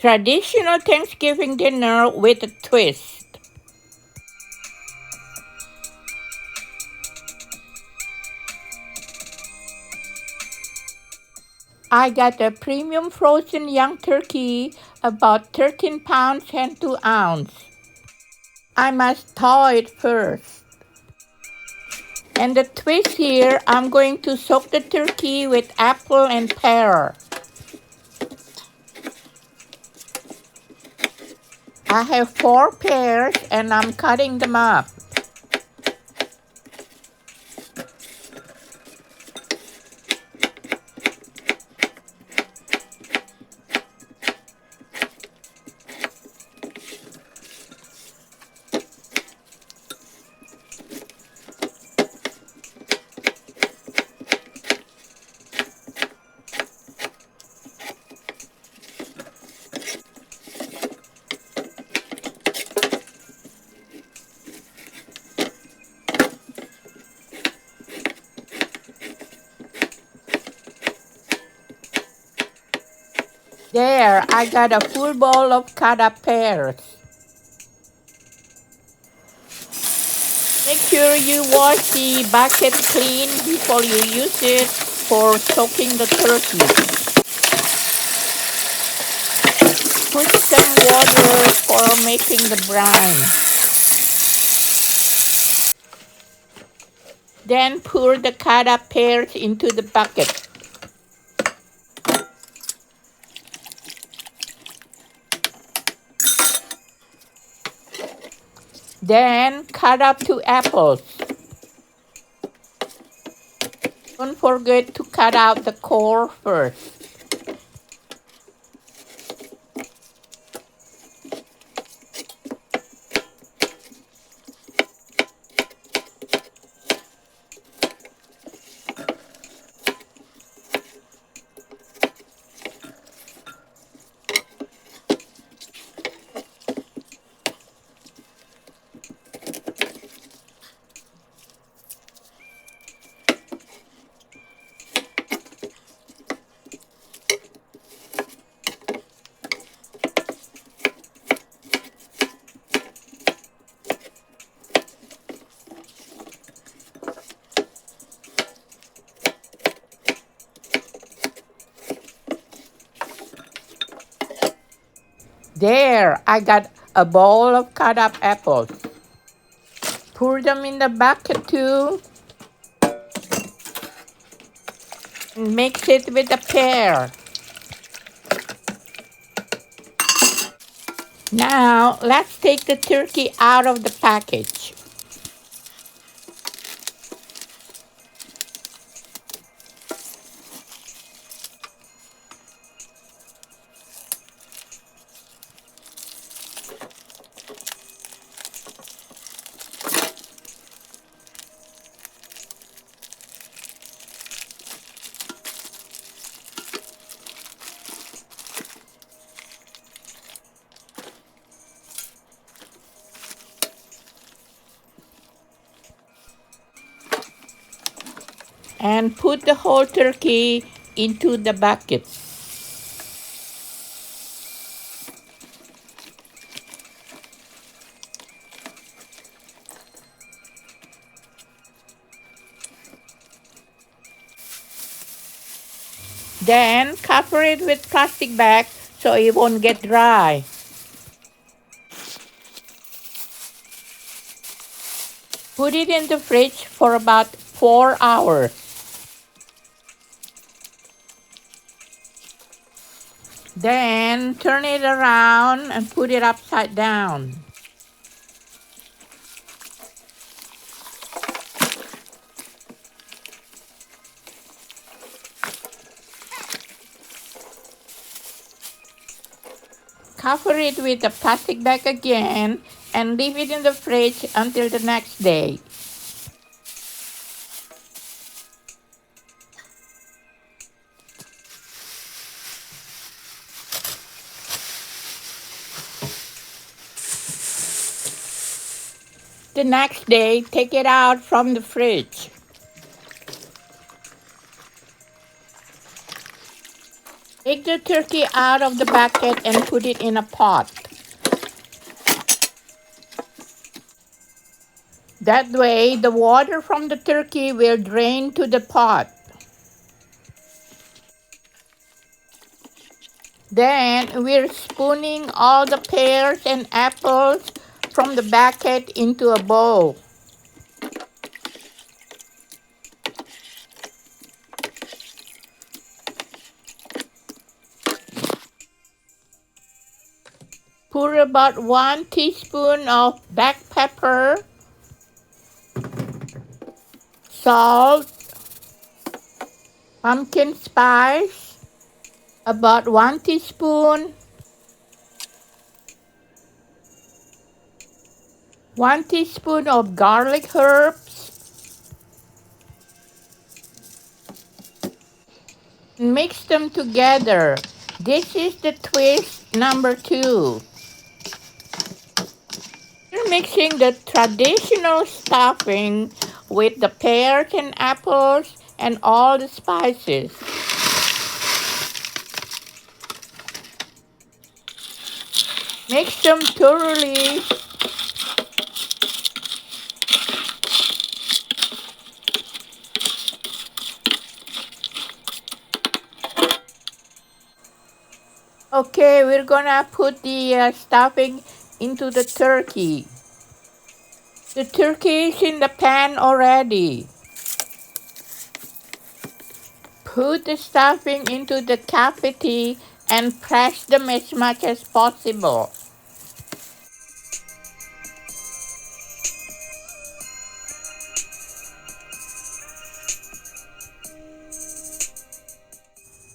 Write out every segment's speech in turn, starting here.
Traditional Thanksgiving dinner with a twist. I got a premium frozen young turkey, about 13 pounds and 2 ounces. I must thaw it first. And the twist here, I'm going to soak the turkey with apple and pear. I have 4 pears and I'm cutting them up. There, I got a full bowl of cut up pears. Make sure you wash the bucket clean before you use it for soaking the turkey. Put some water for making the brine. Then pour the cut up pears into the bucket. Then cut up 2 apples. Don't forget to cut out the core first. There, I got a bowl of cut up apples. Pour them in the bucket too. And mix it with the pear. Now, let's take the turkey out of the package. And put the whole turkey into the bucket. Then cover it with plastic bag so it won't get dry. Put it in the fridge for about 4 hours. Then turn it around and put it upside down. Cover it with a plastic bag again and leave it in the fridge until the next day. The next day, take it out from the fridge. Take the turkey out of the bucket and put it in a pot. That way, the water from the turkey will drain to the pot. Then we're spooning all the pears and apples from the bucket into a bowl. Pour about 1 teaspoon of black pepper, salt, pumpkin spice, about 1 teaspoon, 1 teaspoon of garlic herbs. Mix them together. This is the twist number 2. We're mixing the traditional stuffing with the pears and apples and all the spices. Mix them thoroughly. Okay, we're gonna put the stuffing into the turkey. The turkey is in the pan already. Put the stuffing into the cavity and press them as much as possible.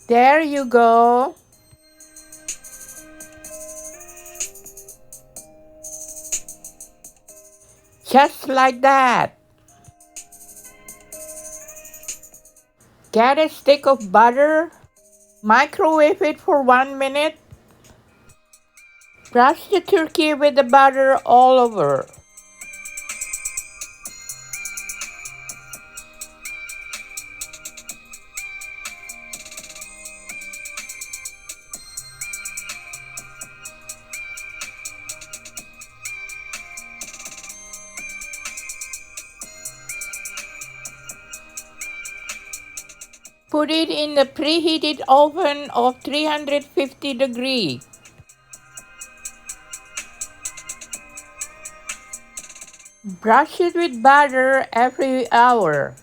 There you go. Just like that. Get a stick of butter, microwave it for 1 minute. Brush the turkey with the butter all over. Put it in the preheated oven of 350 degrees. Brush it with butter every hour.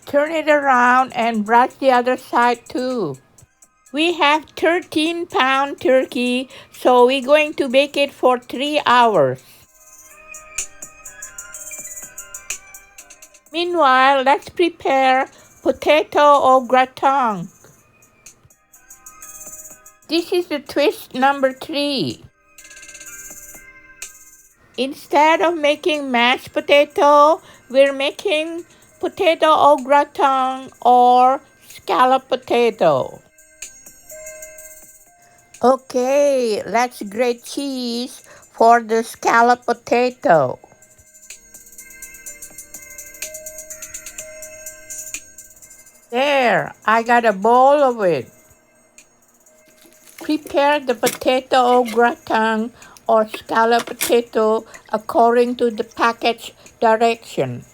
Turn it around and brush the other side too. We have 13-pound turkey, so we're going to bake it for 3 hours. Meanwhile, let's prepare potato au gratin. This is the twist number 3. Instead of making mashed potato, we're making potato au gratin or scallop potato. Okay, let's grate cheese for the scallop potato. There, I got a bowl of it. Prepare the potato au gratin or scallop potato according to the package direction.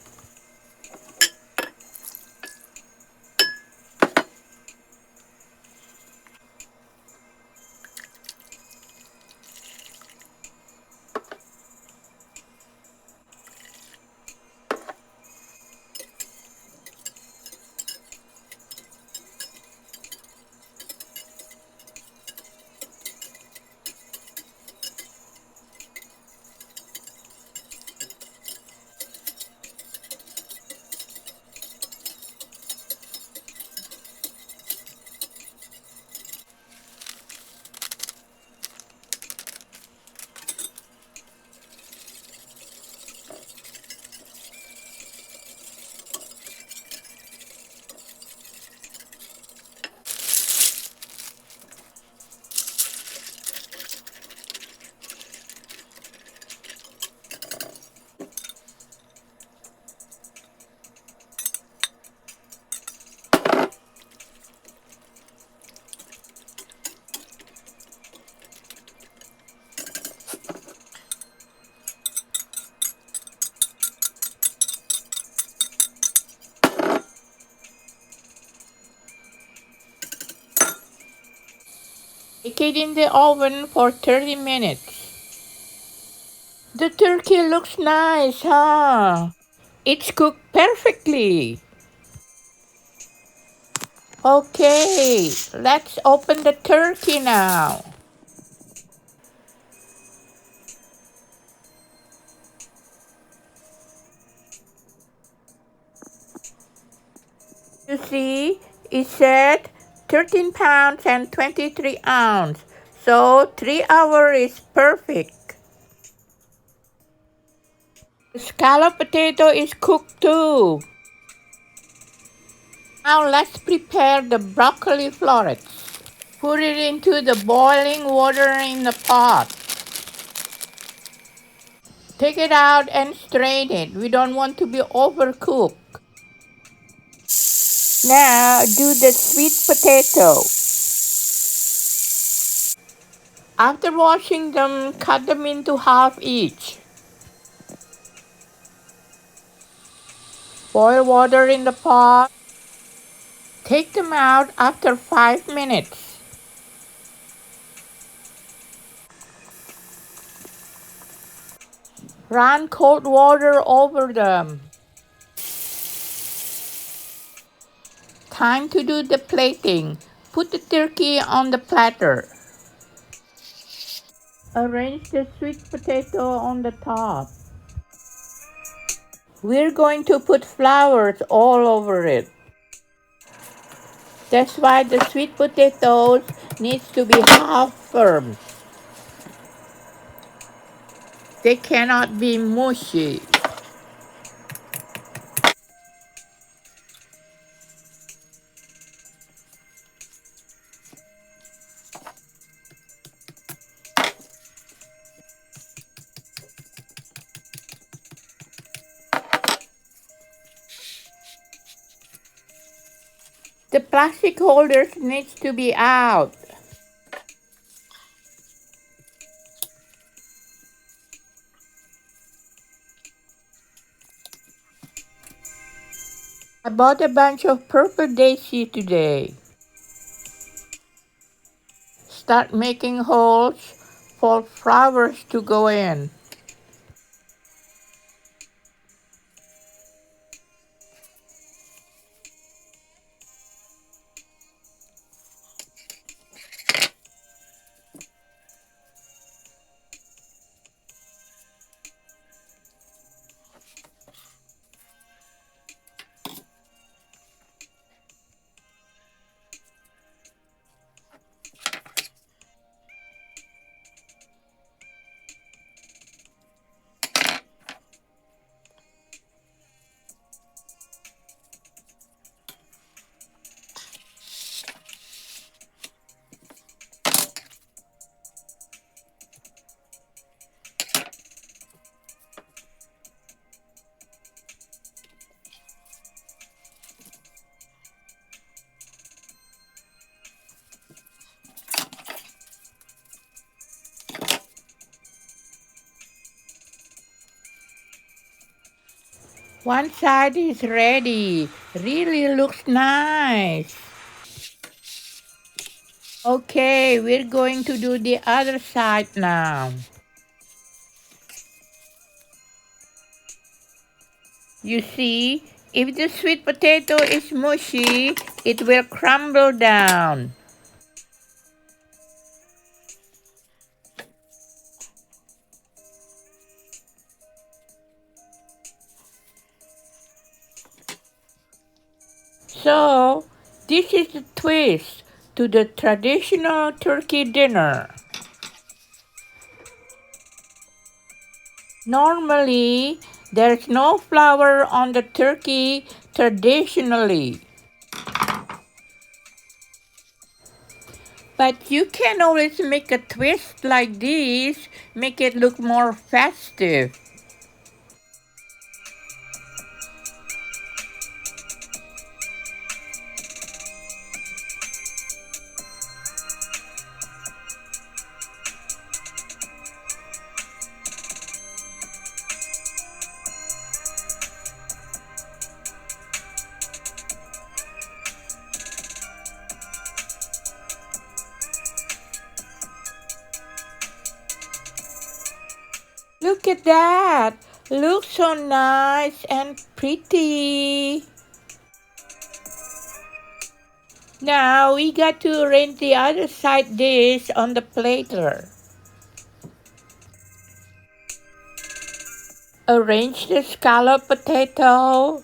Bake it in the oven for 30 minutes. The turkey looks nice, huh? It's cooked perfectly. Okay, let's open the turkey now. You see, it said 13 pounds and 23 ounces, so 3 hours is perfect. The scallop potato is cooked too. Now let's prepare the broccoli florets. Put it into the boiling water in the pot. Take it out and strain it. We don't want to be overcooked. Now do the sweet potato. After washing them, cut them into half each. Boil water in the pot. Take them out after 5 minutes. Run cold water over them. Time to do the plating. Put the turkey on the platter. Arrange the sweet potato on the top. We're going to put flowers all over it. That's why the sweet potatoes needs to be half firm. They cannot be mushy. The plastic holders needs to be out. I bought a bunch of purple daisy today. Start making holes for flowers to go in. One side is ready. Really looks nice. Okay, we're going to do the other side now. You see, if the sweet potato is mushy, it will crumble down. So, this is the twist to the traditional turkey dinner. Normally, there's no flour on the turkey traditionally. But you can always make a twist like this, make it look more festive. Look at that! Looks so nice and pretty. Now we got to arrange the other side dish on the platter. Arrange the scalloped potato.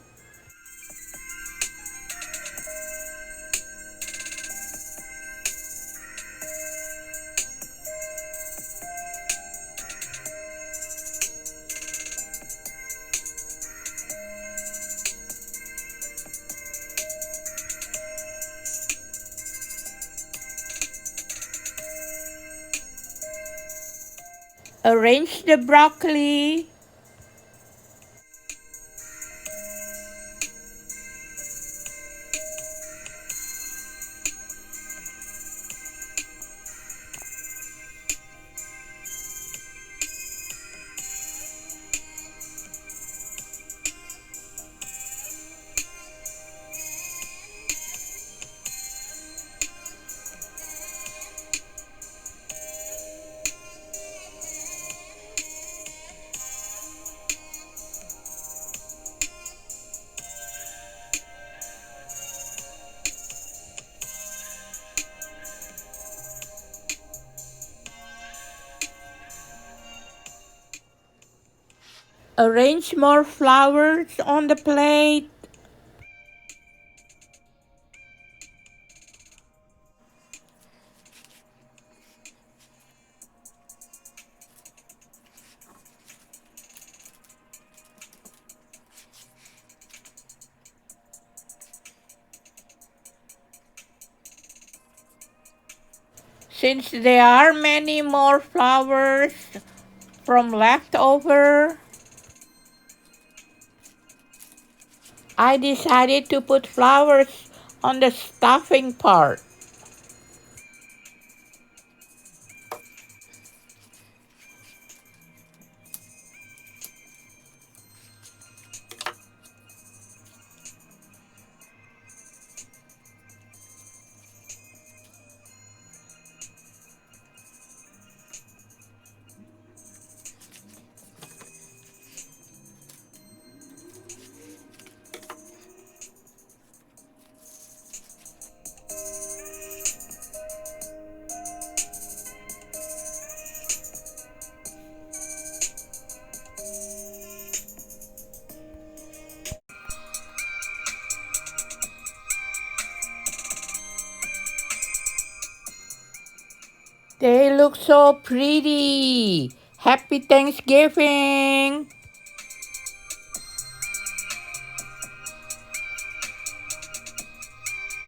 Arrange the broccoli. Arrange more flowers on the plate. Since there are many more flowers from leftover, I decided to put flowers on the stuffing part. They look so pretty. Happy Thanksgiving!